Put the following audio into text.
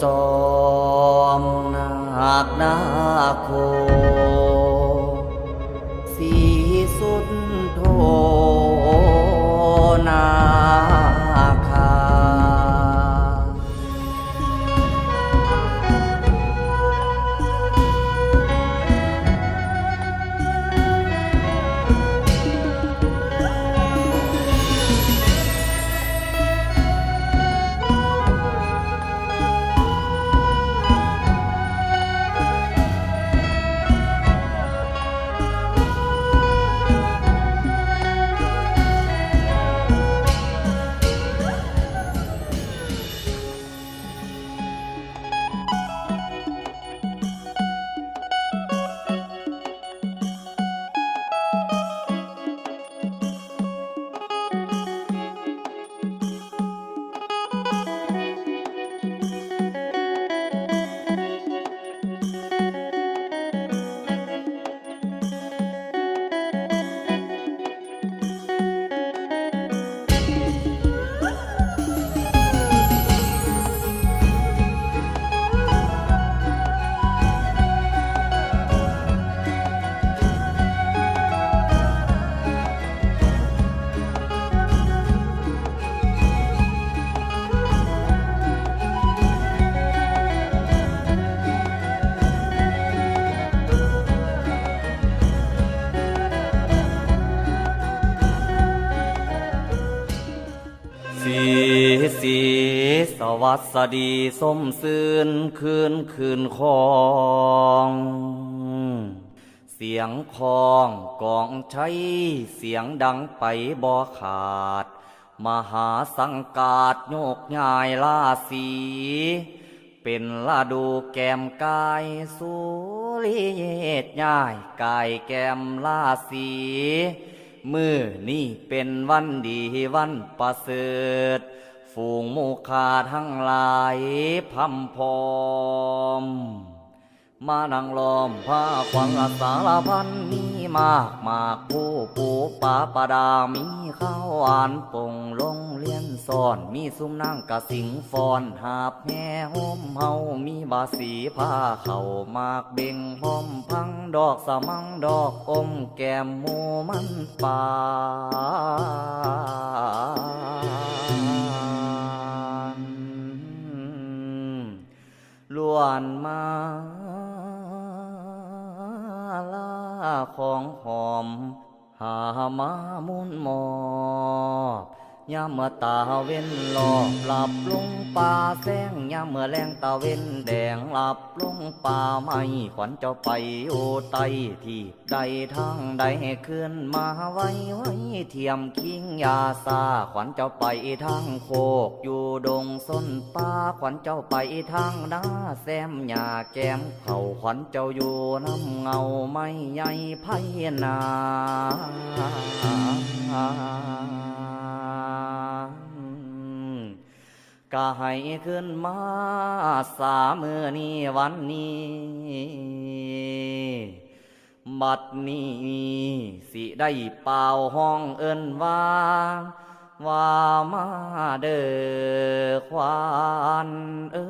องนาคนาโคสีสุดโทนาคาสีสวัสดีส้มซื่นคืนคองเสียงคองกองใช้เสียงดังไปบ่ขาดมหาสังกาดโยกย้ายลาสีเป็นลาดูแก้มกายสุริเยดย้ายกายแก้มลาสีมื้อนี่เป็นวันดีวันประเสริฐฝูงหมู่ขาทั้งหลายพำพอมมานั่งล้อมผ้าขวัญสารพันมีมากผู้ปูปาปดามีข้าวหวานปงลงเลียนซ่อนมีซุ้มนั่งกะสิงฟอนหาบแห่ห่มเฮามีบาสีผ้าเข่ามากเบ่งพร้อมพังดอกสะมังดอกอมแก้มหมูมันป่าล้วนมาลาของหอมหามามุนหมอบยามเมื่อตาเว้นหลอบหลับลงป่าแสงยามเมื่อแรงตาเว้นแดงหลับลงป่าไม่ขวัญเจ้าไปโอไตที่ใดทางใดให้ขึ้นมาไว้เทียมคิงยาซาขวัญเจ้าไปทางโคกอยู่ดงส้นป่าขวัญเจ้าไปทางนาแซมหญ้าแก้มเขาขวัญเจ้าอยู่น้ำเงาไม่ใหญ่ไพนา ก็ให้ขึ้นมาสามือนี้วันนี้บัดนี้สิได้เป่าห้องเอิ้นว่ามาเด้อควานเอ้